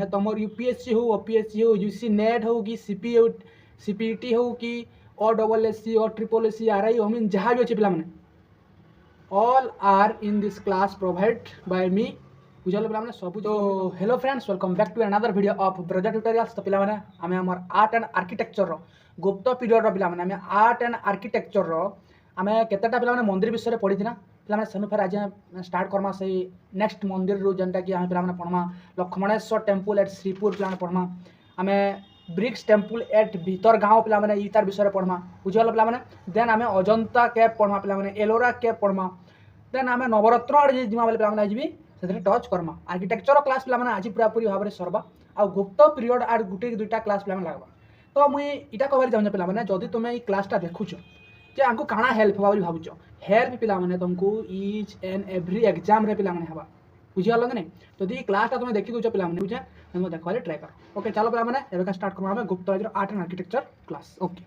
तुम यूपीएससी हो ओपीएससी हो यूसी नेट हो कि सीपीटी हो कि OSSC और SSC RI हो मीन जहाँ भी अच्छे पे all are in this class provide by me बुझल पे सब। तो hello friends welcome back to another video of Braja tutorials. तो पे आम आम art and architecture Gupta period पे आम आर्ट एंड आर्किटेक्चर आम केतेटा पे मंदिर विषय पढ़ी पे सेनु फेर आज स्टार्ट करमा से नेक्स्ट मंदिर रू जेनटा कि पे पढ़मा लक्ष्मणेश्वर टेम्पल एट श्रीपुर पे पढ़मा आम BRICS temple at Bhitargaon पे ई तार विषय पढ़मा बुझल पे देन आम अजंता केव पढ़मा पे एलोरा केव पढ़मा देन आम नवरत्न आड़े जीमा बोले पे जी से टच करमा आर्किटेक्चर क्लास पे आज पूरा पूरी भाव में सरवा आ गुप्त पीरियड आर गोटे दुईटा क्लास पे लगवा। तो मुझे इटा कहबार चाहूँ पे जदि तुम ये क्लासटा देखुच जे आमको काଣା हेल्प होगा बोली भावुच हेल्प पे तुमको इच एंड एव्री एग्जाम रे पे हवा बुझीगल कि नहीं। तो ये क्लासटा तुम देखी दूच पे बुझे तुम देखा ट्राए कर। ओके चलो पे स्टार्ट करें गुप्त art and architecture class. Okay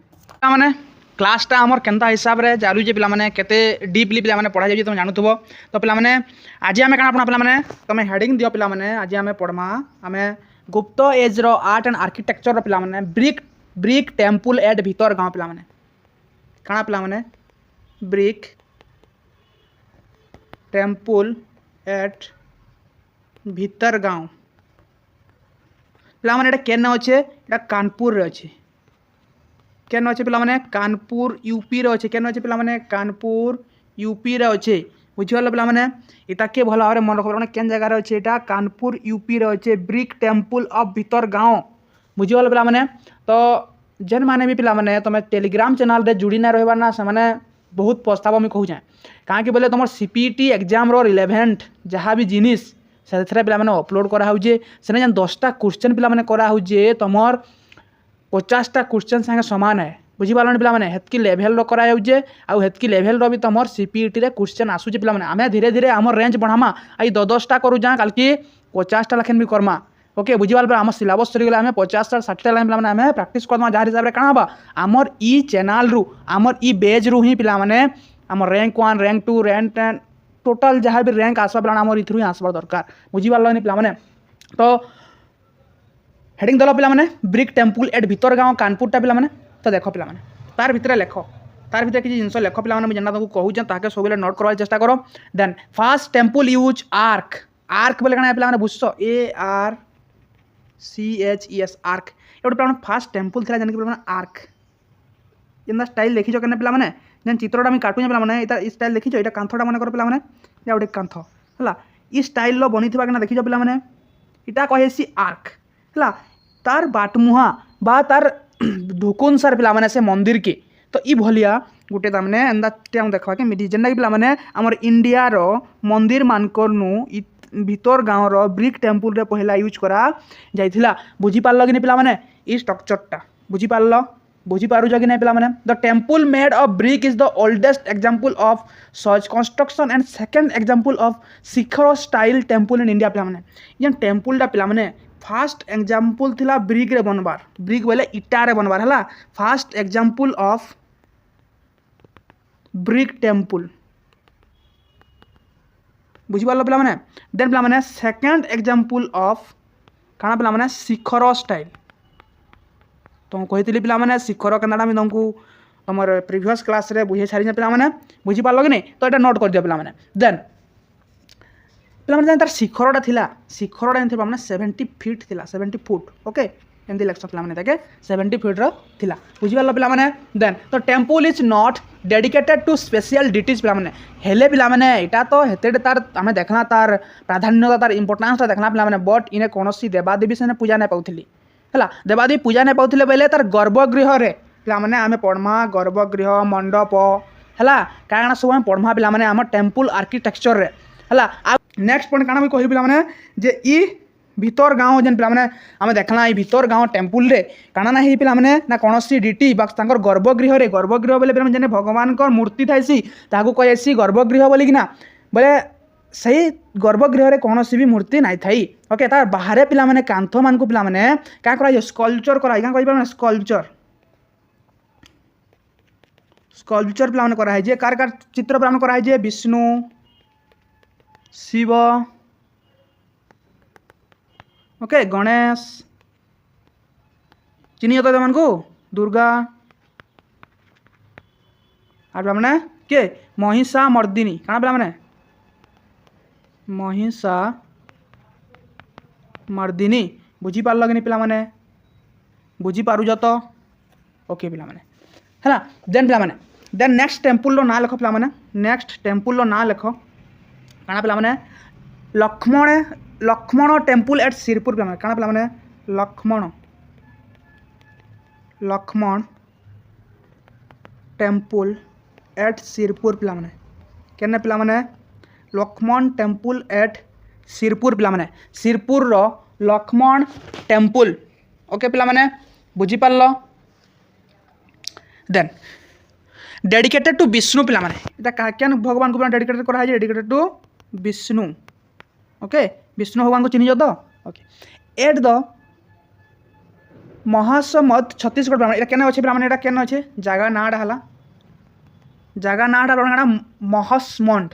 मैंने क्लासटा आमर केनता हिसाब रे चालू जे पे केते डीपली पे पढ़ा जाए तुम जानूथबो। तो पे आज आम क्या पे तुम हेडिंग दियो पे आज आम पढ़मा आम गुप्त एज रो आर्ट एंड आर्किटेक्चर पे brick temple at Bhitargaon पे काଣା पे brick temple at Bhitargaon पे केन अच्छे ये कानपुर रे अच्छे केन अच्छे पे कानपुर यूपी रे अच्छे केन अच्छे पे कानपुर यूपी रे अच्छे बुझीगल पे इटा के भल भाव मन रख केन जगार अच्छे यहाँ कानपुर यूपी रे अच्छे ब्रिक टेम्पल ऑफ भीतर गाँव बुझीगल पे। तो जेन माने भी पे तुम टेलीग्राम चैनल रे जुड़ी ना रहा ना से मैंने बहुत पछताव मुझे कहूँ कहीं बोले तुम सीपीटी एग्जाम रिलेवेंट जहाँ भी जिनिस से पे अपलोड कराऊे से जेन 10टा क्वेश्चन पे कराऊे तुम 50टा क्वेश्चन संगे सामान है बुझीपार पे हेतकी लेवल कराऊे आतकी लेवल भी तुम सीपीटी रे क्वेश्चन आसूचे पे आम धीरे धीरे आम रेंज बढ़ामा आई 10टा करूँ कल की 50टा लेखन भी करमा। ओके बुझीपाल पे आम सिलेबस सरीगला आम 50टा 60टा लाइन आम प्राक्ट करदमा जहाँ हिसाब से कण आमर ई चैनल रु आमर ई बेज रु ही पे आम रैंक 1 रैंक 2 रैंक 10 टोटाल जहाँ भी रैंक आसवा पे आम इथु ही आसबार दरकार बुझीपार पे। तो हेडिंग दल पे ब्रिक टेम्पल एट भीतर गाँव कानपुरटा पे तो देख पे तार भितर लेख तार भितर किसी जिन लेख पे जेना तुमको कहूँ ताके सब नोट करवार चेष्टा करो। Then first temple use arch arch बोले क्या पे बुझ ARCHES आर्क ये पे फास्ट टेम्पल थी जान पे आर्क जेनता स्टाइल देखी के पे जेन चित्रटा मुझे काटुचे पे स्टाइल देखी यहाँ कांथटा मन कर पे गोटे कांथ है ये स्टाइल बनी थी कि देखी पे यहाँ कहेसी आर्क है तार बाटमुहा बा तार ढुकुनसार पे से मंदिर के तो ये भलिया गोटे तमें एंदा देखा कि जेनटा कि पे आमर इंडिया मंदिर मानकरनु भीतर गाँव रो ब्रिक टेम्पल रे पहला यूज करा जाइथिला बुझीपार कि नहीं पे ई स्ट्रक्चरटा बुझीपारुछ कि नहीं पे the temple made of brick is the oldest example of such construction and second example of Shikhar style temple in India पे ये टेम्पलटा पे फास्ट एग्जांपल थिला ब्रिक रे बनबार ब्रिक बोले इटा रे बनबार है fast example of brick temple बुझीपार पे देन पे सेकेंड एग्जांपल ऑफ काना पे शिखर स्टाइल तुम कही पे शिखर केनाटा भी तुमको तुम प्रीवियस क्लास रे बुझे सारी पे बुझीपार कि नहीं। तो ये नोट कर दिया पे देन पे तार शिखरटा थिला शिखरटा पे 70 फीट थिला 70 फुट ओके एमती लक्ष्य पे 70 फीट रा बुझीपार पे देन तो temple is not dedicated to special deities पे हेले पे यहाँ तो हेते तार आम देखना तार प्राधान्यता तार इंपोर्टान्सटा देखना पे बट इन्हें कौन देवादेवी से पूजा नहीं पाऊली है देवादेवी पूजा नहीं पाऊले बोले तार गर्भगृह पे आम पढ़मा गर्भगृह मंडप है क्या सब आम पढ़मा पे आम टेम्पल आर्किटेक्चर है। नेक्स्ट पॉइंट काना भी कहि पे जे ई भीतर गाँव जेन पे आम देखना ये भीतर गाँव टेम्पल रे काना ना पे ना कौन डीटी गर्भगृह गर्भगृह बोले जेने भगवान को मूर्ति थाइसी ताकू कहेसी गर्भगृह बोलिकिना बोले सही गर्भगृह रे कौन भी मूर्ति नाई थाई ओके तार बाहर पे कांथ मान को पे क्या कर स्कल्पचर कर स्कल्पचर पे कराई कार कार चित्र पे कराई विष्णु शिव ओके गणेश चिन्ह तो मन को दुर्गा आर पिला माने के महिषा मर्दिनी काना पिला माने महिषा मर्दिनी बुझी पारल कि पिला माने बुझी पारुज तो ओके पिला माने है देन पिला माने देन नेक्स्ट टेम्पल रो ना लिख पिला माने नेक्स्ट टेम्पल रो ना लिख काना पिला माने लक्ष्मण टेम्पल एट सिरपुर पिला माने काना पिला माने लक्ष्मण टेम्पल एट सिरपुर पिला माने केने पिला माने लक्ष्मण टेम्पल एट सिरपुर पिला माने सिरपुर रो लक्ष्मण टेम्पल ओके पिला माने बुझी पारल देन डेडिकेटेड टू विष्णु पिला माने एटा केन भगवान को डेडिकेटेड करा है dedicated to Vishnu okay Vishnu भगवान को चिन्ह तो okay at the Mahasamund Chhattisgarh पिला माने एटा केन अछि पिला माने एटा केन अछि जगह नाडा हला जगह नाडा काना महसमंड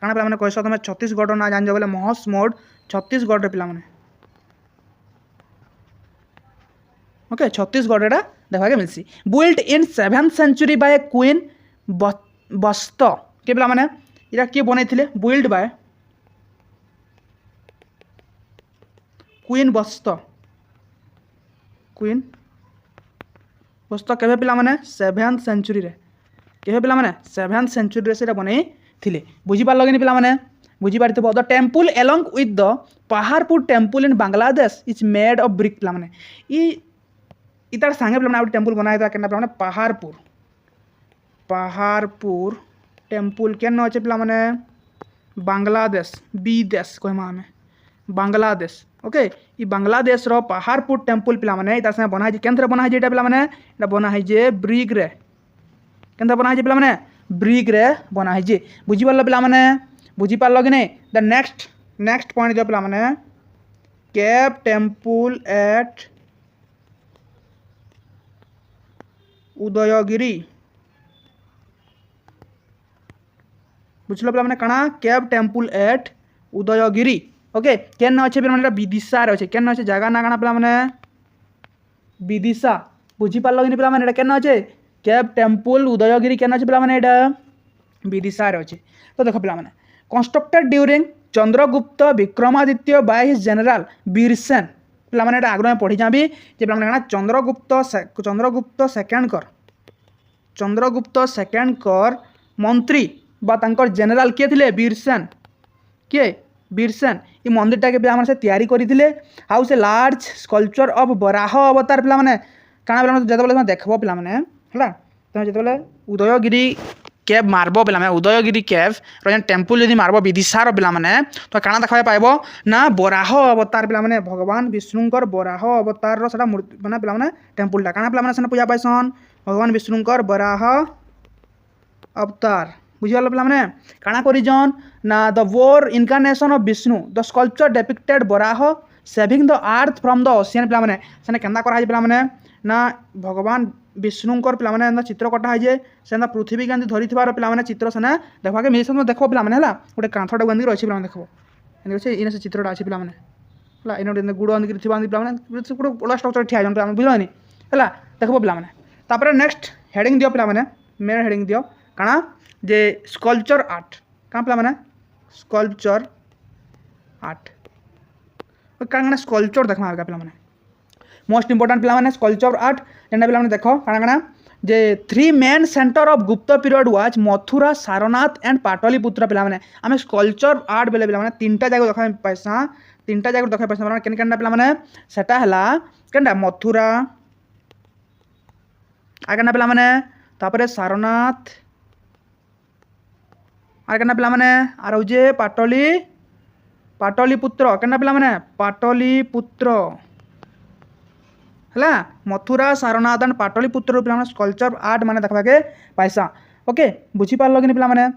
काना पिला माने कहसो तुम छत्तीसगढ़ ना जान बोले महसमोड छत्तीसगढ़ रे पिला माने ओके छत्तीसगढ़ एटा देखा के मिलसी build in 7th century by queen बस्त के पिला माने इरा के बनैथिले बिल्ड बाय क्वीन बस्त केबे पिला माने 7th सेंचुरी रे केबे पिला माने 7th सेंचुरी रे सेटा बनै थिले बुझी पारल कि पिला माने बुझी पारथिबो the temple along with the Paharpur temple in Bangladesh is made of brick पिला माने इतार संगे पिला माने टेम्पल बनाय दा केना पिला माने पहाड़पुर टेम्पल केन अछि पिला माने बांग्लादेश विदेश कहमा हमें बांग्लादेश ओके ई बांग्लादेश रो पहाड़पुर टेम्पल पिला माने इतार संगे बनाय जे केंद्र बनाय जे एटा पिला माने एटा बनाय जे ब्रिक रे केंद्र बनाय जे पिला माने ब्रिक रे बनाय जे बुझी पारल पिला माने बुझी पारल कि नहीं द नेक्स्ट पॉइंट जो पिला माने केव टेम्पल एट उदयगिरी बुझल पिला माने कणा cave temple at Udayagiri okay केन अच्छे पिला माने विदिशा रे अच्छे केन अच्छे जगह ना कणा पिला माने विदिशा बुझी पारल कि पिला माने एटा केन अच्छे केव टेम्पल उदयगिरी केन अच्छे पिला माने एटा विदिशा रे अच्छे तो देखो पिला माने constructed during Chandragupta Vikramaditya by his general Birsen पिला माने एटा आग्रह पढ़ी जाबी जे पिला माने चंद्रगुप्त सेकंड कर मंत्री बा तांकर जनरल के थिले बीरसेन ई मंदिर टा के पिला माने से तैयारी करिथिले हाउ से लार्ज स्कल्पचर ऑफ बराह अवतार पिला माने काना पिला माने जतबले देखबो पिला माने हला त जतबले उदयगिरी केव मारबो पिला माने उदयगिरी केव रजन टेम्पल यदि मारबो विदिशार पिला माने तो काना देखा पाइबो ना बराह अवतार पिला माने भगवान विष्णुकर बराह अवतार रो सेटा माने पिला माने टेम्पल टा काना पिला माने सने पूजा पाइसन भगवान विष्णुकर बराह अवतार बुझियल पिला माने काना करिजन ना the boar incarnation of Vishnu the sculpture depicted Varaha saving the earth from the ocean पिला माने सने केंदा करा पिला माने ना भगवान विष्णुकर पिला माने चित्र कटा है जे से पृथ्वी गांधी धरी थिबार पिला माने चित्र सने देखा के मिसन देखो पिला माने हला गोटे कांथटा गांधी रछि पिला माने देखो एने अछि इने से चित्रटा अछि पिला माने हला इने गुड़ गांधी थिबा पिला माने गुड़ ओला स्ट्रक्चर ठिया जन पिला माने बुझलनि हला देखबो पिला माने तापर नेक्स्ट हेडिंग दियो पिला माने मेन हेडिंग दियो काना जे स्कल्पचर आर्ट का पिला माने स्कल्पचर आर्ट काना स्कल्पचर देखमा पिला माने मोस्ट इंपोर्टेंट पिला माने स्कल्पचर आर्ट जेना पिला माने देखो काना जे 3 मेन सेंटर ऑफ गुप्त period was Mathura Sarnath and Pataliputra पिला माने आमे स्कल्पचर आर्ट बेले पिला माने तीनटा जगह देखा पैसा माने केन केनटा पिला माने सेटा हला केनटा मथुरा आगना पिला माने तापरे सारनाथ आगना पिला माने आर जे पाटलिपुत्र केनटा पिला माने पाटलिपुत्र हला मथुरा सारनाथ एंड पाटलिपुत्र पिला माने स्कल्पचर आर्ट माने देखबा के पैसा ओके बुझी पारलो कि पिला माने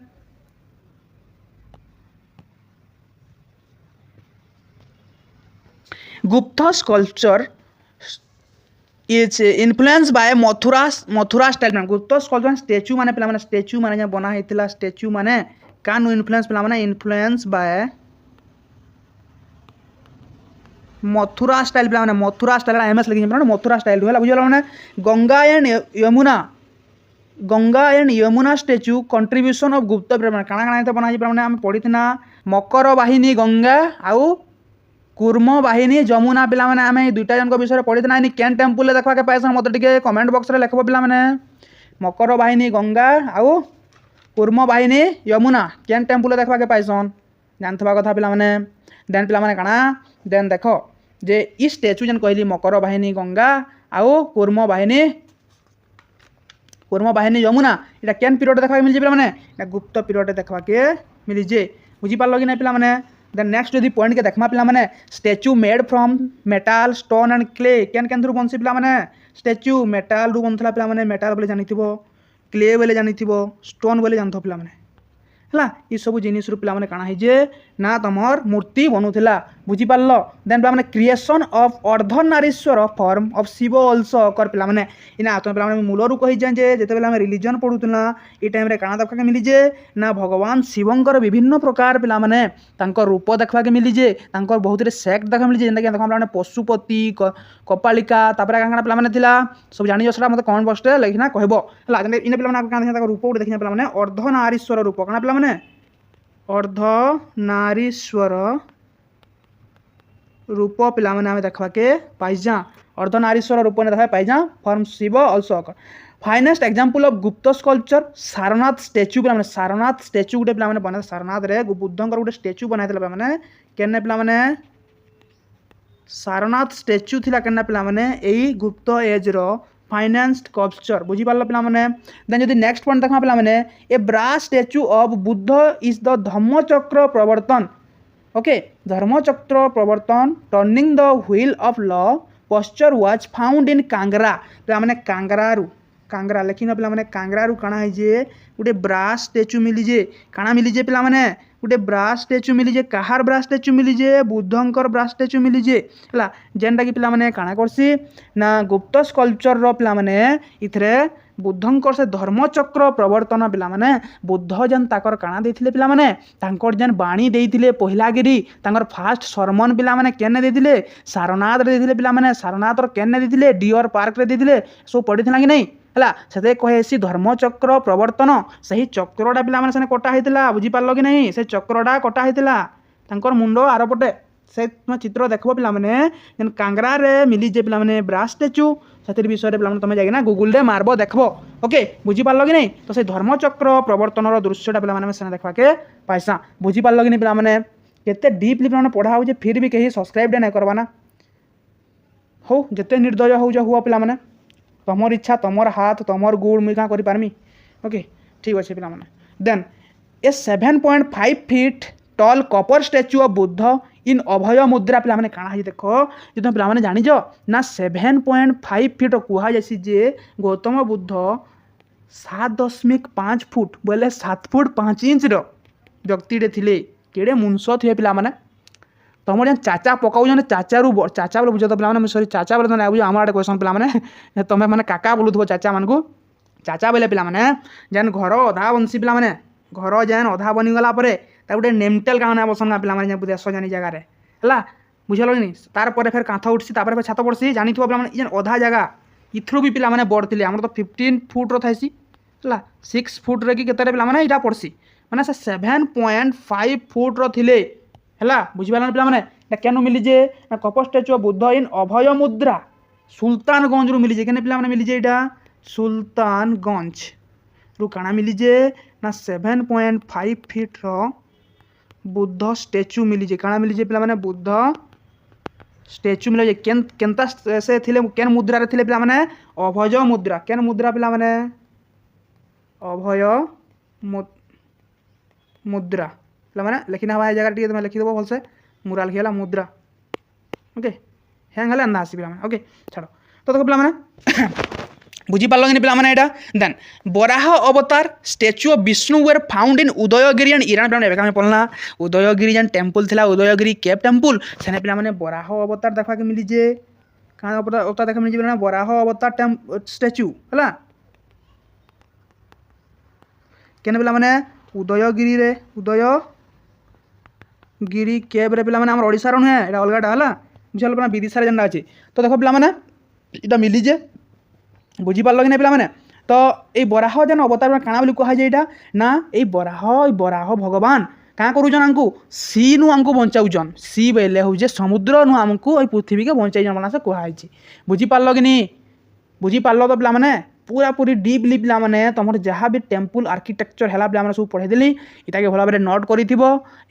गुप्त sculpture is influence by Mathura style में गुप्त स्कल्पचर स्टैच्यू माने पिला माने स्टैच्यू माने बना हेतिला स्टैच्यू माने कानु इन्फ्लुएंस पिला माने इन्फ्लुएंस बाय मथुरा स्टाइल पे मैंने मथुरा स्टाइल एमएस लिखी मथुरा स्टाइल है बुझे मैंने Ganga and Yamuna statue contribution of गुप्त पीरियड काଣା काଣା बना मैंने आम पढ़ी मकर वाहिनी गंगा आउ कूर्म वाहिनी जमुना पिला मैंने आम दुईटा जन विषय पढ़ी ना केन टेम्पल देखा के पाइस मत कमेंट बॉक्स में लिखब पिला मैंने मकर वाहिनी गंगा आउ कूर्म वाहिनी यमुना केन टेम्पल देखा के पाइसन जानवा कथा पिला मैंने देन पिला मैंने काଣା देन देख जे इ स्टेच्यू जेन कहली मकर वाहिनी गंगा आउ कूर्म वाहिनी यमुना इटा केन पीरियड देखा मिल जाए मैंने गुप्त पीरियड देखा के मिल जाए बुझीपार कि नहीं पिला मैंने देन नेक्स्ट यदि पॉइंट के देखमा पिला मैंने statue made from metal stone and clay केन केन थ्रू बनसी पिला मैंने स्टेच्यू मेटाल रू बनथला पिला मैंने मेटाल बोले जानिथिबो क्ले बोले जानिथिबो स्टोन बोले जानथो पिला मैंने है ये सब जिनिस पे काଣା है ना तुमर मूर्ति बनूला बुझीपार देन पे creation of Ardhanarishvara form of Shiva also कर पे इना तुम पे मूलरू कही जाए जिते बेले रिलीजन पढ़ुला ये टाइम काଣା देखा मिलीजे ना भगवान शिवंकर विभिन्न प्रकार पे रूप देखा मिलीजे बहुत सेक्ट देखा मिलीजे जेनटा देखा पशुपति कपालिका पे सब जानी जसरा मतलब कमेंट बॉक्स में लिखना कहब है इन पे रूप गोटे देखना पे अर्धनारीश्वर रूप क्या पे अर्धनारीश्वर रूप पिला माने आमे देखा के पाइजा अर्धनारीश्वर रूप ने देखा पाइजा form Shiva also finest example of Gupta sculpture Sarnath statue पे सारनाथ स्टेच्यू गोटे पे बना सारनाथ रे बुद्धंकर गोटे स्टेच्यू बनाई पे केने पे सारनाथ स्टेच्यू थिला केना पे यही गुप्त एज रो फाइनेंस्ड स्कल्पचर बुझीपार पे देन जदि नेक्स्ट पॉइंट देखा पे a brass statue of Buddha is the Dhammachakra Pravartan okay Dharmachakra Pravartan turning the wheel of law posture was found in Kangra पे कांगरा लिखिन पे कांगरारू काଣା है जे गोटे ब्रास स्टेच्यू मिलीजे काଣା मिलीजे पे गोटे ब्रास स्टेच्यू मिलीजे कहार ब्रास स्टेच्यू मिलीजे बुद्धंकर ब्रास स्टेच्यू मिलीजे है जेनटा कि पे काଣା करसी ना गुप्त स्कल्पचर रो पे इथरे बुद्धंकर से धर्मचक्र प्रवर्तन पे बुद्ध जेन ताकर काଣା देथिले पे तांकर जेन बाणी देथिले पहिलागिरी तांकर फास्ट सरमन पे केने देथिले सारनाथ रे देथिले पे सारनाथ रो केने देथिले डियर पार्क रे देथिले सब पढ़िथिला कि नहीं है से कहे धर्मचक्र प्रवर्तन से चक्रटा पे कटा होता बुझीपार कि नहीं से चक्रटा कटा होता मुंड आरपटे से तुम चित्र देख पे जेन कांगरा रे मिलीजे पे ब्रास स्टेच्यू से विषय पे तुम जाइना गूगल रे मारब देखो ओके बुझीपार कि नहीं तो से धर्मचक्र प्रवर्तन दृश्यटा पे देखा के पाइसा बुझीपार कि नहीं पे केते डीपली पे पढ़ा हो फिर भी कहीं सब्सक्राइब नहीं करवाना हो जिते निर्दय हो हुआ पे तुमर इच्छा तुमर हाथ तुमर गुड़ मुझे क्या करी ओके ठीक अच्छे पे then a 7.5 feet tall copper statue of Buddha in Abhaya mudra पे काଣା है देख जो तुम पे जानिज ना 7.5 फीट कह जे गौतम बुद्ध 7.5 फुट बोले 7 फुट 5 इंच व्यक्ति थे केड़े मुंस थे पे तुम जेन चाचा पकाऊ चाचा बोले बुझ तो पे सरी चाचा बोले तो बुझ आम आड़े कहसन पे तुम्हें मैंने काका बोलूब चाचा मान को चाचा बोले पे जेन घर अधा बंसी पे घर जेन अधा बनीगला गोटे नेमटेल क्या बसन पे देश जानी जगार है बुझल कि नहीं तार पर फिर कांथ उठी तापर छात पड़सी जानी पे जेन अधा जगह इथ्रु भी पे बड़ थे आम तो 15 फुट रही है 6 फुट रे कि पे यहाँ पड़सी मैंने से 7.5 फुट रे है बुझीपार पे क्या मिलीजे ना copper statue of Buddha in Abhaya मुद्रा सुल्तानगंज रू मिलीजे के पे मिलीजे यहाँ सुल्तानगंज रू काଣା मिलीजे ना 7.5 फीट बुद्ध स्टैच्यू मिलीजे काଣା मिलीजे पे बुद्ध स्टैच्यू मिले केनता से थिले केन मुद्रा रे थिले पे अभय मुद्रा केन मुद्रा पे अभय मुद्रा पे लिखिना हवा जगह टी तुम लिखिदेव भलसे मुरा लिखिगला मुद्रा ओके हैंग हेल्ला आसी पे ओके छाड़ तो देखो पे बुझीपार कि नहीं पे then Varaha avatar statue of Vishnu were found in Udayagiri and Eran पे पढ़ना उदयगिरी जेन टेम्पल थिला उदयगिरी केव टेम्पल से पे बराह अवतार देखा के मिलीजे क्या अवतार देखा मिलीजे बराह अवतार स्टैच्यू है केने पे उदयगिरी रे उदयगिरी केव रे पे आम ओडिशार नुहे अलगाटा है बुझल पे विदिशा जेनटा अच्छे तो देख पे इटा मिलीजे बुझीपार कि नहीं पे तो ये बराह जेन अवतार काଣା बोली कहुए यहाँ ना ये बराह भगवान क्या करुन आमको सी नु आमको बचाऊन सी बेले हूँ समुद्र नु आमको पृथ्वी के बचाई से कहुई बुझीपार कि नहीं बुझीपार तो पे पूरा पूरी डीपली पे तुम जहाँ भी टेम्पल आर्किटेक्चर है पे सब पढ़ेदेली इटा भल भाव नोट कर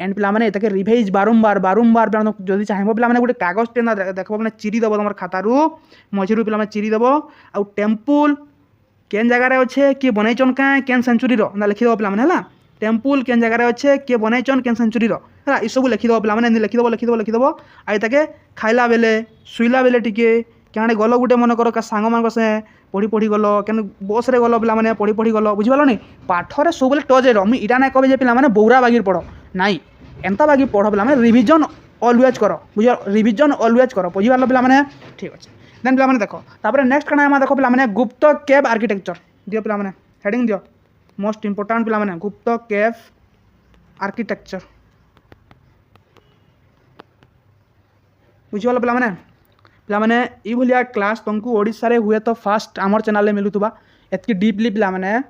एंड पे रिभाइज बारंबार बारंबार जब चाहिए पे गोटे कागज देख पे चिरीदेव तुम खातारू मझीरू पे चिरीदेव आउ टेम्पल केन जगार अच्छे किए बनईचन क्या केन सेंचुरी लिखिदेव पे टेम्पल केन जगार अच्छे किए बनईचन केन सेंचुरी है ये सब लिखिदेव पे लिखिदेव लिखिदेव लिखिदेव आई खाइला बेले शुइला बेले टिके क्या गल गोटे मन कर सांग मान से पढ़ी पढ़ी गल क्या बस रे गल पे पढ़ी पढ़ी गल बुझीपार नहीं पाठरे सब टच मुझे इटा ना कहे पे बौरा बागिर पढ़ नाई एंता बागी पढ़ पे रिविजन अलवेज कर बुझ रिविजन अलवेज कर बुझीपार पे ठीक अच्छे देन पे देख तापर नेक्स्ट क्या देख पे गुप्त केव आर्किटेक्चर दियो पे हेडिंग दियो मोस्ट इंपोर्टाट पे गुप्त केव आर्किटेक्चर बुझीपार पे पे ये क्लास तुमको ओडिशा रे हुए तो फास्ट आमर चैनल मिलूबा एतकी डीपली पे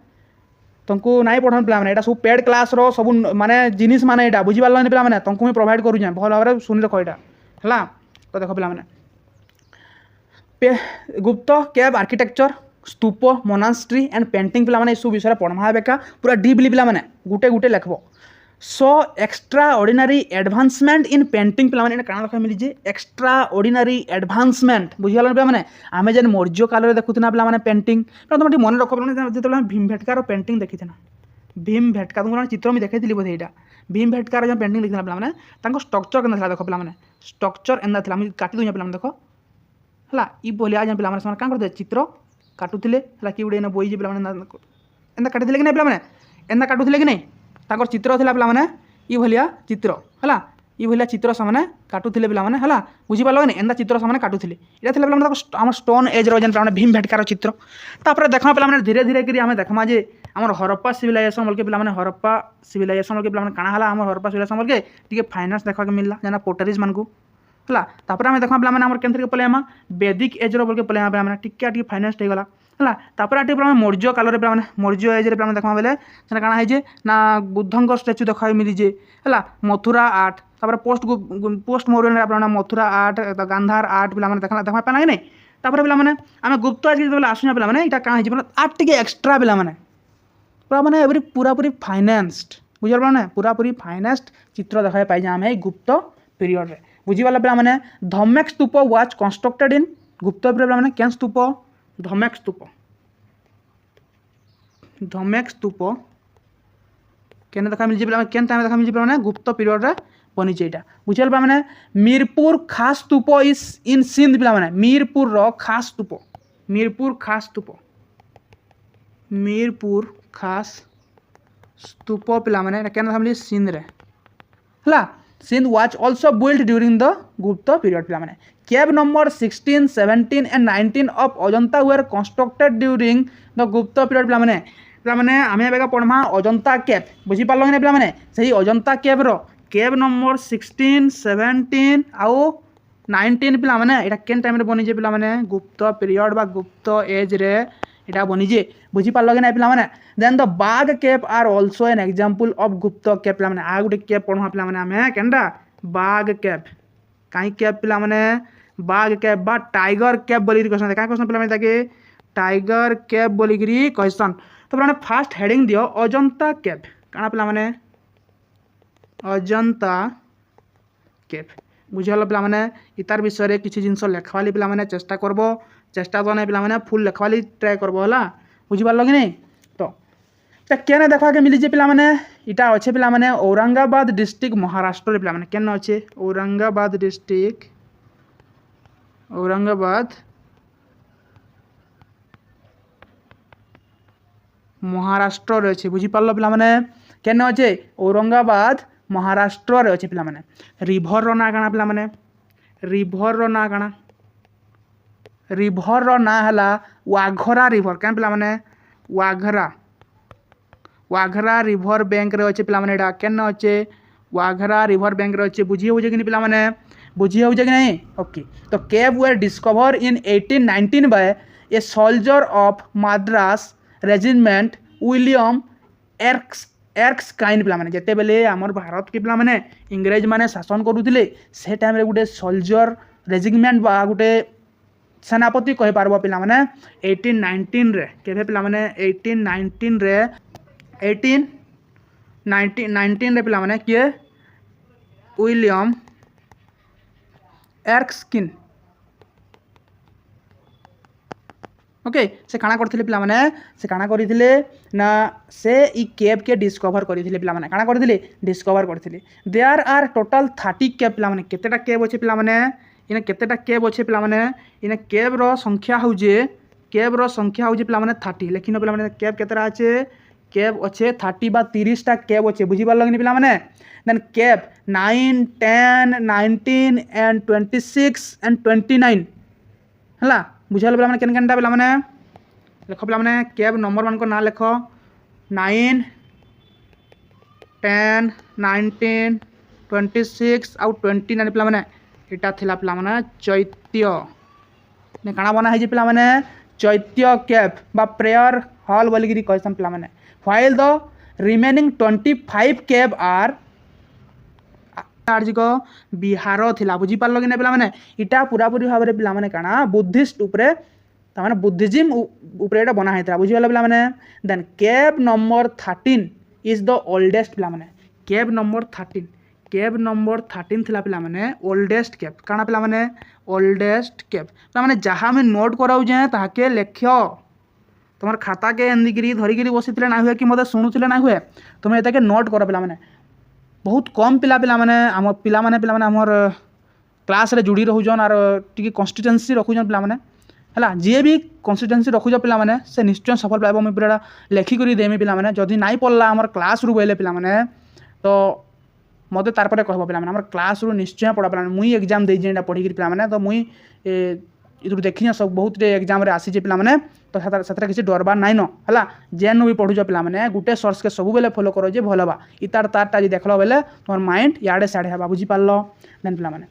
तुमको नाई पढ़न पे यहाँ सब पेड क्लास रो सब माने जिनिस माने यहाँ बुझीपार पे तुमको मुझे प्रोवाइड करूँ भल भाव शुणी रख यहाँ है तो देख पे Gupta cave architecture stupa monastery and painting पे सब विषय पढ़ा बेका पूरा डीपली पे गुटे गुटे लिखब so extra ordinary advancement in painting पे क्या देखा मिली एक्स्ट्रा ऑर्डिनरी एडवांसमेंट बुझीगल पे आम जेन मौर्य काल देखुना पे पेंटिंग तुम मन रख जो भीमभेटकार पेंटिंग देखी ना भीमभेटका तुमको चित्र मुझे देखी बोधे यहाँ भीमभेटकार जो पेंटिंग देखी पे स्ट्रक्चर के देख पे स्ट्रक्चर एंदा था काटी दूँ पे देख है ये बोलिया पे क्या करते चित्र काटुले कि गोटे बोई पे एंदा काटी कि नहीं पे एंदा काटुले कि नहीं ताकर चित्र थिला पे ये भलिया चित्र है ये भलिया चित्र से काटुले पे है बुझीपार कि एंदा चित्र से काटुले ये पे आम स्टोन एज रोन पे भीमभेटकार चित्र तापर देखा पे धीरे धीरे कर आम देखमा जे आम हरप्पा सिविलाइजेशन बोल के पे हरप्पा सिविलाइजेशन बोल के पे काଣା है आम हरप्पा सिविलाइजेशन बोल के फाइनेंस देखा मिलला जेना पोटरीज मान को है तापर आम देखा पे केंद्र के पलैमा वैदिक एज रो बोल के पलैमा पे टिके फाइनेंस होगा है तापर आटे पे मौर्य काल पे मौर्य एज पे देखा बेले से काଣା है ना बुद्धंक स्टैच्यू देखा मिलीजे है मथुरा आर्ट तापर पोस्ट मौर्य पे मथुरा आर्ट गांधार आर्ट पे देखा देखा पाना कि नहीं तापर पे आम गुप्त आज आसुना पे यहाँ क्या है आर्ट टे एक्सट्रा पे पूरा मैंने एवरी पूरा पूरी फाइनेंस्ड बुझे पूरा पूरी फाइनेंस्ड चित्र देखा पाई आम गुप्त पीरियड बुझीपार पे धम्मेक स्तूप वाज कंस्ट्रक्टेड इन गुप्त पीरियड पे केन स्तूप धम्मेक स्तूप केन देखा मिली केन टाइम देखा मिली पे गुप्त पीरियड रे बनी यहाँ बुझे पे मीरपुर खास स्तूप इज इन सिंध पे मीरपुर खास स्तूप मीरपुर खास स्तूप पे केन देखा मिली सिंध रे है सिंध was also build during the Gupta period पे cave number 16, 17 and 19 of Ajanta were constructed during the Gupta period पे आम एवं पढ़मा अजंता केव बुझीपार कि नहीं पे अजंता केव रो केव नंबर 16, 17 आउ 19 पे यहाँ केन टाइम बनीजे पे गुप्त पीरियड बा गुप्त एज रे यहाँ बनीजे बुझीपार कि नहीं पे then the Bagh cave are also an example of Gupta cave पे आ गोटे केव पढ़ा पे आम केनटा बाघ केव कहीं केव पे बाघ केव बा टाइगर केव बोली कहसन क्या कहसन पे टाइगर केव बोलिकी कहसन तो पे फास्ट हेडिंग दियो अजंता केव क्या पे अजंता केव बुझल पे इतार विषय किसी जिनस लेखवाली पे चेष्टा करब चेष्टा तो नहीं पे फुल लेखवाली ट्राए करब है बुझीपार कि नहीं तो क्या देखा के मिली पे इटा अच्छे पे औरंगाबाद डिस्ट्रिक्ट महाराष्ट्र पे केन अच्छे औरंगाबाद डिस्ट्रिक्ट औरंगाबाद महाराष्ट्र अच्छे बुझीपार पे केन अच्छे औरंगाबाद महाराष्ट्र अच्छे पे रिभर रो ना काଣା पे रिभर रो ना काଣା रिभर रो ना है वाघरा रिभर क्या पे वाघरा रिभर बैंक रे अच्छे पे केन अच्छे वाघरा रिभर बैंक रे अच्छे बुझी कि पे बुझी हो कि नहीं ओके। तो cave were discover in 1819 by a soldier of Madras regiment William Erskine पिला माने जेते बेले हमर भारत के पिला माने इंग्रेज माने शासन करूथिले से टाइम रे गुटे सोल्जर रेजिमेंट बा गुटे सेनापति कहि पारबो पिला माने 1819 रे केबे पिला माने 1819 रे 1819 रे पिला माने किए विलियम एर्स्किन ओके से काना करथिले पिला माने से काना करिथिले ना से ई केव के डिस्कवर करिथिले पिला माने काना करथिले डिस्कवर करथिले देयर आर टोटल 30 केव पिला माने केतेटा केव अछि पिला माने इने केतेटा केव अछि पिला माने इने केव रो संख्या होजे पिला माने 30 लेकिन पिला माने केव केतेटा अछि केव अच्छे 30 बा 30 टा केव अच्छे बुझी पार लगनी पिला माने देन केव 9 10 19 एंड 26 एंड 29 हला बुझल पिला माने केन केनटा पिला माने लेखो पिला माने केव नंबर मान को ना लेखो 9 10 19 26 आउ 29 पिला माने एटा थिला पिला माने चैत्य ने काना बना है जे पिला माने चैत्य केव बा प्रेयर हॉल बोलिगिरी कहसन पिला माने while the remaining 25 cave are को बिहार थिला बुझी पार लगे पिला माने इटा पूरा पूरी भाव रे पिला माने काना बुद्धिस्ट ऊपरे ता माने बुद्धिज्म ऊपरे एटा बना हैतरा बुझी वाला पिला माने then cave number 13 is the oldest पिला माने केव नंबर 13 थिला पिला माने ओल्डेस्ट केव काना पिला माने ओल्डेस्ट केव पिला माने जहां में नोट कराउ जे ताके लेख्यो तुम खाता के एंदिगिरी धरिगिरी बसी ना हुए कि मत शुणुले ना हुए तुम ये नोट कर पिला माने बहुत कम पिला माने आम पिला माने आमर क्लास रे जुड़ी रहउजन आर टिके कन्स्टिट्यूएंसी रखुजन पिला माने हला जे भी कन्स्टिट्यूएंसी रखुज पिला माने से निश्चय सफल पाइबो मैं पूरा लेखि करी देमी पिला माने जदी नाइ पड़ला आमर क्लास रु बोले पिला माने तो मते तार परे कहबो पिला माने आमर क्लास रु निश्चय पढ़ा पिला मुई एग्जाम दे जेंडा पढ़ी पिला माने तो मुई इधर देखी सब बहुत एग्जाम रे आसी पिला माने तो सतरा किसी डरबार नाइन है जेन भी पढ़ुच पे मैंने गोटे सोर्स के सब बेले फॉलो करो जे भल बा इतार तारटा देख लो बेले तुम माइंड याडे साड़े हवा बुझी पार देन पे मैंने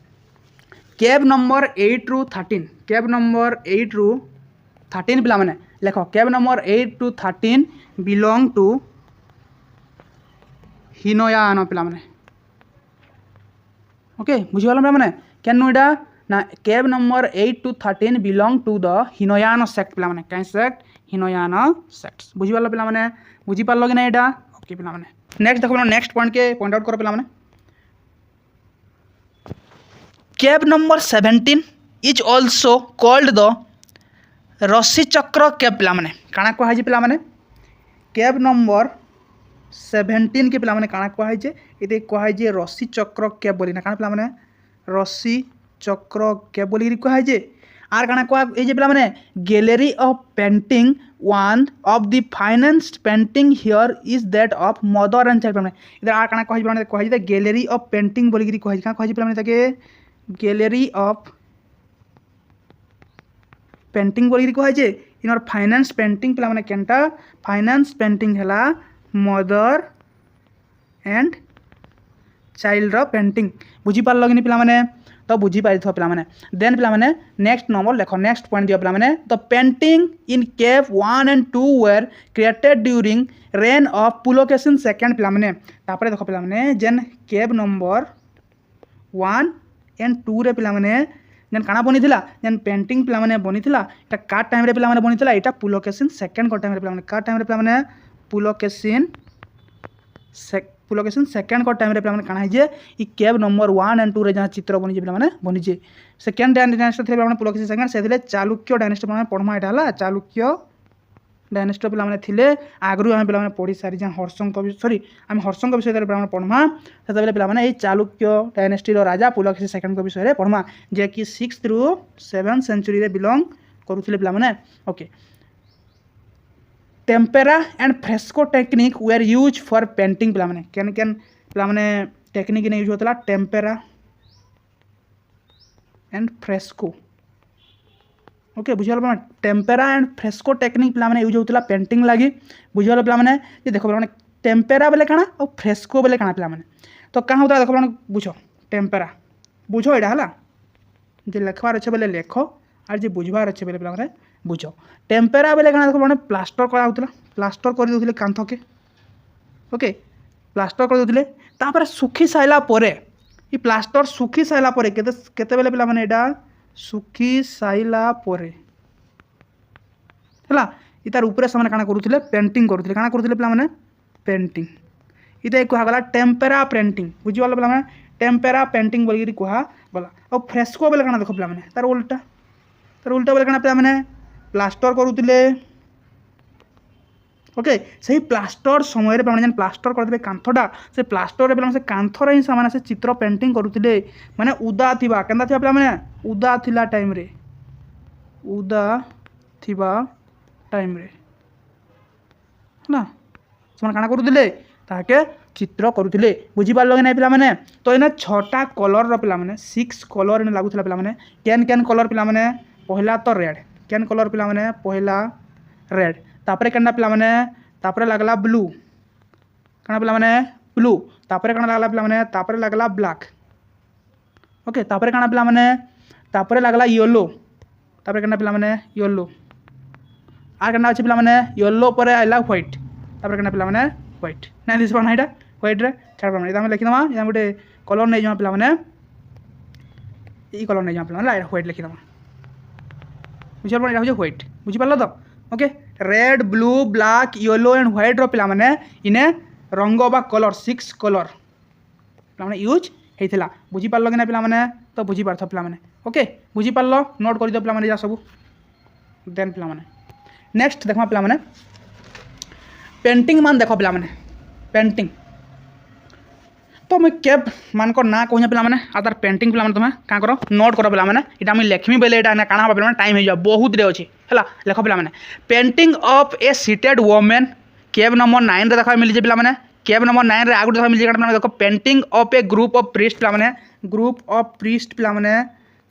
केव नंबर 8 रु 13 केव नंबर 8 रु 13 पे मैंने लेख cave number 8 to 13 belong to Hinayana पे मैंने ओके बुझीगल पे मैंने कैन इटा ना cave number 8 to 13 belong to the Hinayana sect पिला माने कहीं सेक्ट हिनयान सेक्ट बुझी पारलो पिला माने बुझी पारलो कि ना एटा ओके पिला माने नेक्स्ट देखो नेक्स्ट पॉइंट के पॉइंट आउट करो पिला माने केव number 17 is also called the रस्सी चक्र केव पिला माने काना को हाई पिला माने केव नंबर 17 के पिला माने काना को हाई जे इते को हाई जे रस्सी चक्र केव बोली ना काना पिला माने रस्सी चक्र के बोली कहा जे आर काना को ए जे पिला माने gallery of painting one of the finance painting here is that of mother and child माने इधर आर काना कहा जे गैलरी ऑफ पेंटिंग बोली कहा जे कहा जे पिला माने ताके गैलरी ऑफ पेंटिंग बोली कहा जे इनर फाइनेंस पेंटिंग पिला माने केनटा फाइनेंस पेंटिंग हला मदर एंड चाइल्ड रो पेंटिंग बुझी पार लगनी पिला माने तो बुझी पारि पिला माने देन पिला माने नेक्स्ट नंबर लेखो नेक्स्ट पॉइंट दियो पिला माने the painting in cave 1 and 2 were created during reign of Pulakeshin second पिला माने तापरे देखो पिला माने जेन केव नंबर 1 एंड 2 रे पिला माने जेन काना बनिथिला जेन पेंटिंग पिला माने बनिथिला एटा का टाइम रे पिला माने बनिथिला एटा पुलोकेशिन सेकंड को टाइम रे पिला माने का टाइम रे पिला माने पुलोकेशिन सेकंड को टाइम रे पिला माने काना है जे ई केव नंबर 1 एंड 2 रे जहां चित्र बनि जे पिला माने बनि जे सेकंड डायनेस्टी थे पिला माने पुलोकेशिन सेकंड से थिले चालुक्य डायनेस्टी पिला माने पढमा एटा हला चालुक्य डायनेस्टी पिला माने थिले आगरु हम पिला माने पढी सारी जहां हर्षंक सॉरी हम हर्षंक विषय रे पिला माने पढमा सेते बेले पिला माने ई चालुक्य डायनेस्टी रो राजा पुलोकेशिन सेकंड को विषय रे पढमा जे कि 6th थ्रू 7th सेंचुरी रे बिलोंग करूथिले पिला माने okay tempera and fresco technique were use for painting पिला माने केन केन पिला माने टेक्निक ने यूज होतला टेम्पेरा एंड फ्रेस्को ओके बुझल पिला टेम्पेरा एंड फ्रेस्को टेक्निक पिला माने यूज होतला पेंटिंग लागि बुझल पिला माने ये देखो पिला माने टेम्पेरा बेले काना और फ्रेस्को बेले काना पिला माने तो कहां होता देखो पिला बुझो टेम्पेरा बुझ यहाँ है जे लिखबार अच्छे बोले लेख और जे बुझबार अच्छे बोले पे बुझ टेम्पेरा बोले क्या देखो मैंने प्लास्टर कराला प्लास्टर कर दूसरे कांथ के ओके प्लास्टर कर दूसरे तापर सुखी साइला परे ये प्लास्टर सुखी साइला परे केते बेले पिला माने एटा सुखी साइला परे हला इतार ऊपर से माने काना करूथिले पेंटिंग करूथिले काना करूथिले पिला माने पेंटिंग इते कहा गला टेम्पेरा पेंटिंग बुझी वाला पिला माने टेम्पेरा पेंटिंग बोली कहा गला और फ्रेस्को बेले काना देखो पिला माने तार उल्टा बेले काना पिला माने प्लास्टर करूथिले ओके सही प्लास्टर समय जेन प्लास्टर करते कांथटा से प्लास्टर पे से कांथर ही सामान से चित्र पेंटिंग करुले माने उदा थिबा केंदा थिबा पे माने उदा थिला टाइम रे उदा थिबा टाइम रे ना समान काना करुले ताके चित्र करुले बुझी पारलो कि नहीं पिला माने तो इना 6टा कलर रो पिला माने 6 कलर इन लागुथला पिला माने केन कलर पिला माने पहला तो रेड केन कलर पिला माने पहला रेड तापरे कना पिला माने तापरे लागला ब्लू कना पिला माने ब्लू तापरे कना लागला पिला माने तापरे लागला ब्लैक ओके तापरे कना पिला माने तापरे लागला येलो तापरे कना पिला माने येलो आ कना अछि पिला माने येलो परे आइला व्हाइट तापरे कना पिला माने व्हाइट ना दिस बना इटा व्हाइट रे छाड़ बना इदा हम लिखि दमा या गोटे कलर नै जमा पिला माने ई कलर नै जमा पिला माने व्हाइट लिखि दमा बुझल बना इटा हो व्हाइट बुझि पारलो तो okay red blue black yellow and white रो पिला माने इने रंग बा कलर 6 कलर पिला माने यूज हेइथिला बुझि पारलो कि ना पिला माने तो बुझि पारथो पिला माने ओके बुझि पारलो नोट करि दो पिला माने जा सब देन पिला माने नेक्स्ट देखमा पिला माने पेंटिंग मान देखो पिला माने पेंटिंग तो मैं केब मान को ना कहूँ पिला माने आधार पेंटिंग पिला माने तुम क्या करो नोट करो पिला माने इटा मुझे लिखमी बेले इटा काना पिला माने टाइम हो जा बहुत रे अच्छी है लेख पिला माने painting of A seated women cab number 9 रे देखा मिली पिला माने केब नंबर 9 रे आगु देखा मिली देखो painting of A group of priest पिला माने ग्रुप ऑफ प्रीस्ट पिला माने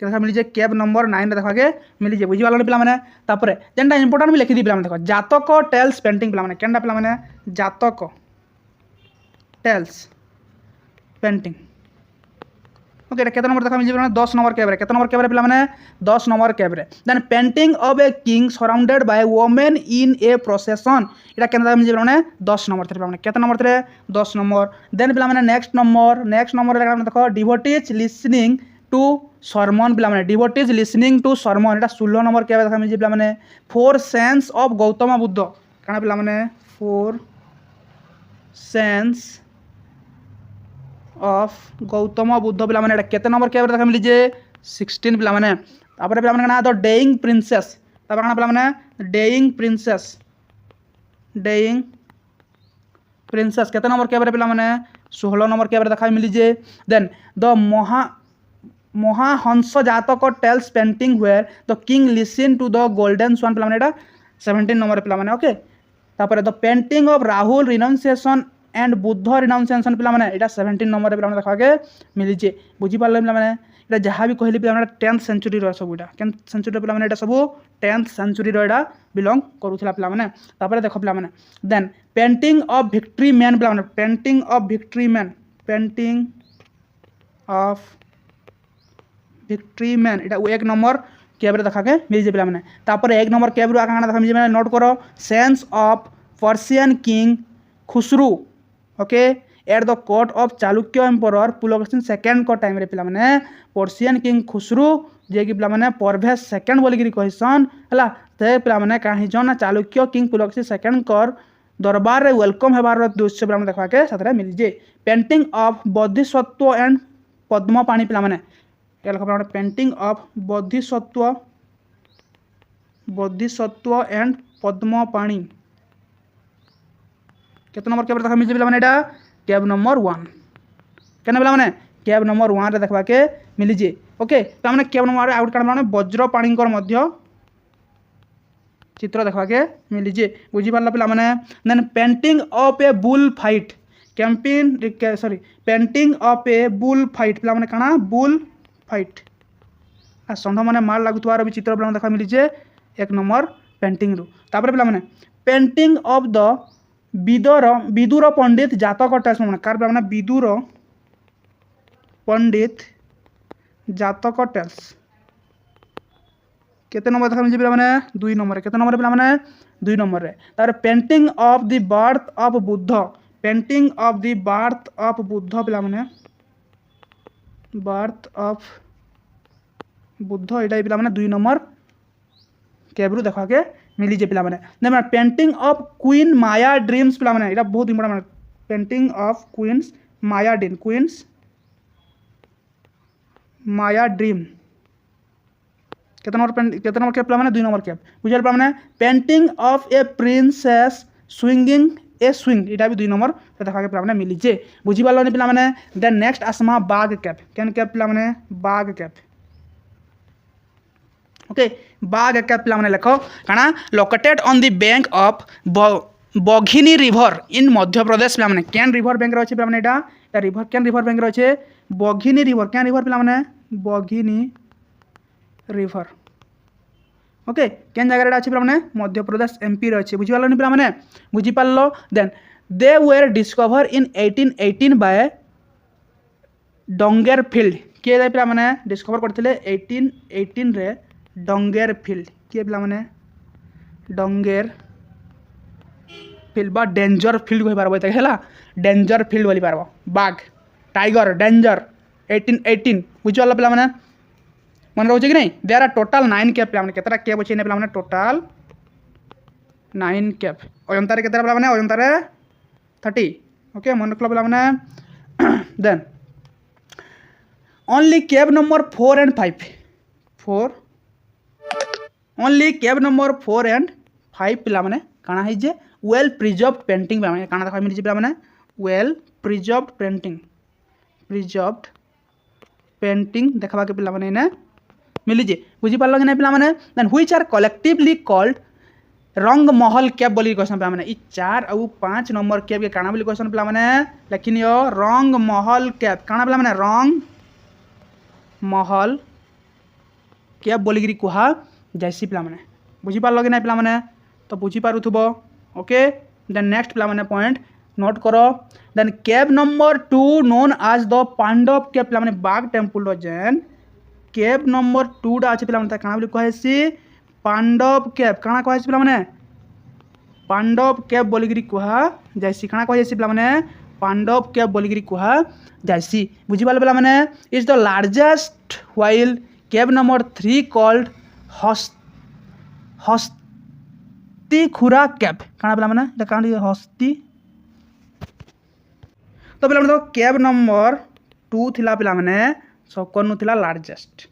देखा मिली केब नंबर 9 रे देखा के मिली बुझी पाल पिला माने तापरे जेनटा इंपोर्टेंट भी लिखि दी पिला माने देखो जातक टेल्स पेंटिंग पिला माने केनटा पिला माने जातक टेल्स पेंटिंग ओके केते नंबर देखा मिल 10 नंबर कैब रे केते नंबर कैब रे पिला माने 10 नंबर कैब रे then painting of a king surrounded by women in a procession एटा केते मिल पिला माने 10 नंबर थे पिला माने केते नंबर थे 10 नंबर देन पिला माने नेक्स्ट नंबर रे देखो डिवोटीज लिसनिंग टू सरमन पिला माने devotees listening to Sarman Etah 16 number cab देखा मिल पिला माने four sense of Gautam Buddha काना पिला माने four sense of Gautam Buddha पिला माने केते नंबर कैब देखा मिली जे 16 पिला माने तापर पिला माने ना तो डेइंग प्रिंसेस तापर ना पिला माने डेइंग प्रिंसेस केते नंबर कैब पिला माने 16 नंबर कैब देखा मिली जे then the Mahahamsa Jataka tales painting where the king listen to the golden swan पिला माने एटा 17 नंबर पिला माने ओके तापर the painting of Rahul renunciation and Buddha renunciation पिला माने एटा 17 नंबर पिला माने देखा के मिली जे बुझी पारले पिला माने एटा जहाँ भी कहली पिला माने 10th सेंचुरी रो सब एटा 10th सेंचुरी पिला माने एटा सब 10th सेंचुरी रो एटा बिलोंग करूथला पिला माने तापर देखो पिला माने then painting of victory man पिला माने painting of victory man Etah 1 number cave रे देखा के मिल जे पिला माने तापर 1 नंबर कैब रो आका देखा मिल जे नोट करो sense of Persian king Khusru okay at the court of Chalukya emperor Pulakeshin second को टाइम रे पिला माने पर्शियन किंग खुसरू जे कि पिला माने परभेज सेकेंड बोली कि कहसन हला ते पिला माने काहे जना चालुक्य किंग पुलकेशिन सेकेंड कर दरबार रे वेलकम हेबार दृश्य पिला माने देखा के साथरे मिल जे पेंटिंग ऑफ बोधिसत्व एंड पद्म पानी पिला माने के लखा पिला पेंटिंग ऑफ बोधिसत्व एंड पद्म पानी केते नंबर कैब देखा मिल पिला माने एटा कैब नंबर 1 केना पिला माने कैब नंबर 1 रे देखबा के मिली जे ओके त माने कैब नंबर आउट काढ माने वज्र पाणीकर मध्य चित्र देखबा के मिली जे बुझी पारला पिला माने then painting of a bull fight painting of a bull fight पिला माने काना बुल फाइट आ संढ माने मार लागुतवार भी चित्र पिला माने देखा मिली जे 1 नंबर पेंटिंग रो तापर पिला माने पेंटिंग ऑफ द विदुर पंडित जातक टेल्स माने कार पिला माने विदुर पंडित जातक टेल्स केते नंबर देखा मिलजे पिला 2 नंबर केते नंबर पिला 2 नंबर रे तार painting of the birth of Buddha painting of the birth of Buddha पिला बर्थ ऑफ बुद्ध एटा पिला 2 नंबर केब्रु देखा के मिली जे पिला माने painting of queen Maya dreams पिला माने एटा बहुत important painting of queens Maya dream queens Maya dream केते नंबर कैप पिला 2 नंबर कैप बुझल पिला painting of a princess swinging a swing एटा भी 2 नंबर देखा के पिला मिली जे बुझी पालो पिला देन नेक्स्ट आसमा बाग कैप केन कैप पिला Bagh cave okay Bagh cave पिला लेख काना located on the bank of Baghini river in Madhya Pradesh पिला केन रिवर बैंक रे अछि पिला एटा रिवर केन रिवर बैंक रे अछि बघिनी रिवर केन रिवर पिला बघिनी रिवर ओके केन जगह अछि पिला मध्य प्रदेश एमपी रे अछि बुझि पालो पिला बुझि पालो then they were discover in 1818 by Dangerfield के पिला डिस्कवर करथिले 1818 रे डोंगरफील्ड किए पिला डोंगर फील्ड बा डेंजर फील्ड कहि पारबो एते हैला डेंजर फील्ड बोली पारबो बाघ टाइगर डेंजर 1818 बुझल पिला मन रोचे कि नहीं देयर आर टोटल 9 कैप पिला केतरा कैप अछि ने पिला टोटल 9 कैप अजंता रे केतरा पिला अजंता रे 30 ओके मन रखलो पिला then only cave number 4 and 5 4 only cave number 4 and 5 पिला काना है जे वेल प्रिजर्व्ड पेंटिंग काना देखा मिली पिला वेल प्रिजर्व्ड पेंटिंग देखा के पिला ने मिली जे बुझी पारलो कि नहीं पिला then which are collectively called Rang Mahal cap बोली क्वेश्चन पिला ई 4 और 5 नंबर कैप के काना बोली क्वेश्चन पिला लेकिन यो रंग महल कैप काना पिला रंग महल कैप बोली कहा जैसी पिला बुझी पारलो कि नहीं पिला तो बुझी पारुथबो ओके देन नेक्स्ट पिला पॉइंट नोट करो then cave number 2 known as the Pandava cave पिला बाग टेम्पल रो जेन कैप नंबर 2 डा अछि पिला काना बोली कहैसी पांडव कैप काना कहैसी पिला पांडव कैप बोली कहा जैसी काना कहैसी पिला पांडव कैप बोली कहा जैसी बुझी पालो पिला is the largest while cap number 3 called हस्ती खुरा कैप काना पिला एटा काना हस्ती तो पिला देखो कैप नंबर 2 थिला पिला सकनु थिला लार्जेस्ट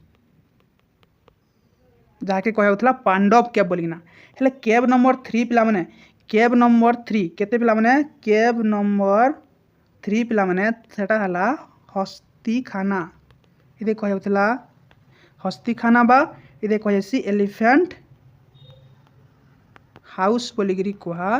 जाके कह होतला पांडव कैप बोलिना हेले कैप नंबर 3 पिला कैप नंबर 3 केते पिला कैप नंबर 3 पिला सेटा हला हस्ती खाना इदे कह होतला हस्ती खाना बा इदे कहसी एलिफेंट हाउस बोलिगिरी कहा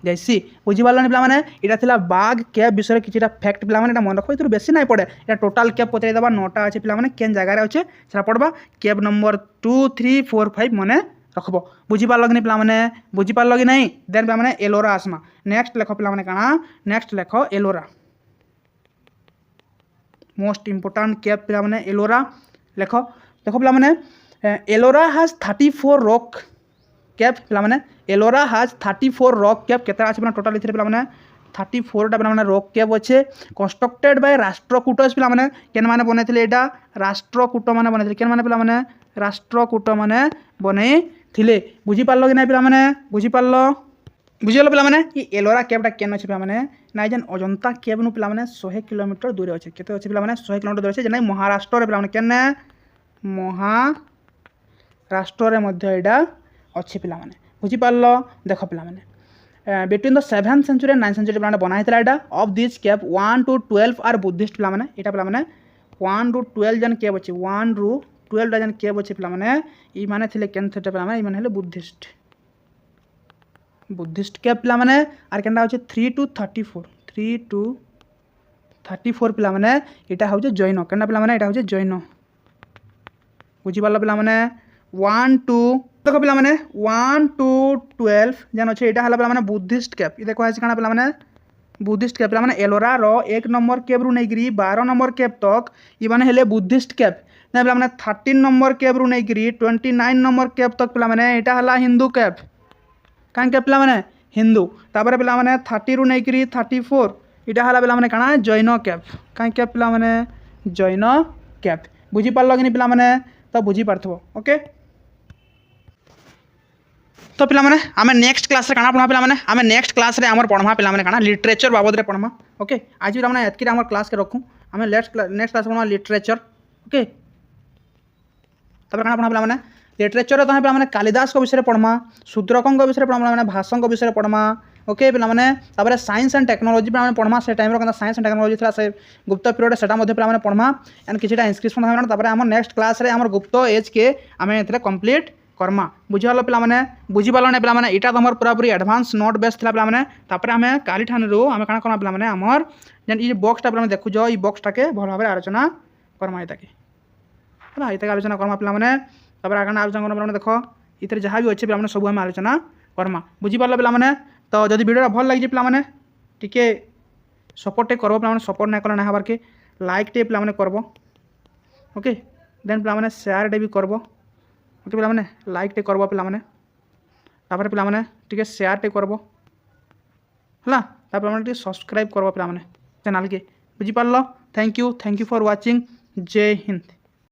जैसी बुझी पारल पिला इटा थिला बाघ कैप विषय किछिटा फैक्ट पिला मन रखो इतु बेसी नहीं पड़े इटा टोटल कैप पचरे दबा 9टा अछि पिला केन जगह रे अछि सेटा पड़बा कैप नंबर 2 3 4 5 मने रखबो बुझी पारल कि नहीं पिला बुझी पारल कि नहीं देन पिला एलोरा आसमा नेक्स्ट लेखो पिला काना नेक्स्ट लेखो एलोरा मोस्ट इंपोर्टेंट कैप पिला एलोरा लेखो देखो पिला एलोरा हैज 34 रॉक कैप पिला एलोरा हैज 34 रॉक कैप केतरा अछि टोटल इथरे पिला 34 टा पिला रॉक कैप अच्छे कंस्ट्रक्टेड बाय राष्ट्रकूटस पिला केन माने बनैथिले एटा राष्ट्रकूट माने बनैथिले केन माने पिला राष्ट्रकूट माने बनैथिले बुझी पारलो कि नहीं पिला बुझी पारलो बुझिगल पिला ई एलोरा कैपटा केन अछि पिला नाइ जन अजंता कैप नु पिला 100 किलोमीटर दूर अछि केते अछि पिला 100 किलोमीटर दूर अछि जेना महाराष्ट्र रे पिला केन महाराष्ट्र रे मध्य एडा अच्छे पिला बुझी पारल देख पिला between the 7th century and 9th century पिला बनाइतला एटा of this cave 1 to 12 are Buddhist पिला एटा पिला 1 to 12 जन कैप अछि 1 ru 12 जन कैप अछि पिला ई माने थिले केन थेटा पिला ई माने हले बुद्धिस्ट कैप पिला आर केनटा होचे 3 to 34 पिला एटा होचे जैन केनटा पिला एटा होचे जैन बुझी पारल पिला 1 to देखो पिला 1 to 12 जन अच्छे यहाँ हला पिला बुद्धिस्ट कैप ये देखो काना पिला बुद्धिस्ट कैब पे एलोरा रो 1 नंबर केब रु नहीं 12 नंबर केब तक ये माने हेले बुद्धिस्ट कैब ना पे 13 नंबर केब रु नहीं 29 नंबर केब तक पे यहाँ है हिंदू कैब कहीं पे हिंदू तापर पे 30 रु नहीं 34 यहाँ है पे कଣା जैन कैब कहीं पे जैन कैब बुझीपार कि पे तो बुझीपार ओके। तो पे आम नेक्स्ट क्लास रे काना पढ़ा पे आम नेक्स्ट क्लास रे आमर पढ़मा पे काना लिटरेचर बाबद रे पढ़मा ओके। आज भी एतकी आम क्लास के रखूँ आम नेक्स्ट क्लास पढ़मा लिटरेचर ओके। तब काना पढ़ा पे लिटरेचर तो पे कालिदास विषय पढ़मा शूद्रकों विषय पढ़मा भाषण विषय पढ़मा ओके पे साइंस एंड टेक्नोलॉजी पे पढ़मा से टाइम साइंस एंड टेक्नोलॉजी था से गुप्त पीरियड से पे पढ़मा एंड किछटा इंस्क्रिप्शन आम नेक्स्ट क्लास रे आम गुप्त एज के आम ए कंप्लीट कर्मा बुझीपाल पे बुझीपाल ना पे यहाँ तो आम पूरा पूरी एडवांस नोट बेस था पे आम काली ठाणु आम कण करा पे आमर जेन ये बॉक्सटा पे देखुच ये बॉक्सटा के भल भाव आलोचना करमा ये आलोचना करमा पे आलोचना करना देख ये जहाँ भी अच्छे पे सब आम आलोचना करमा बुझीपाल पे तो जब वीडियो भल लगे पे टिके सपोर्ट टे करब पे सपोर्ट नहीं कले ना हबार के लाइक टे पे करब ओके देन पे शेयर टे भी करब ओके पे लाइक टे करब पे पे शेयर टे करब है टे सब्सक्राइब करब पे चैनल के बुझीपार। Thank you for watching. जय हिंद।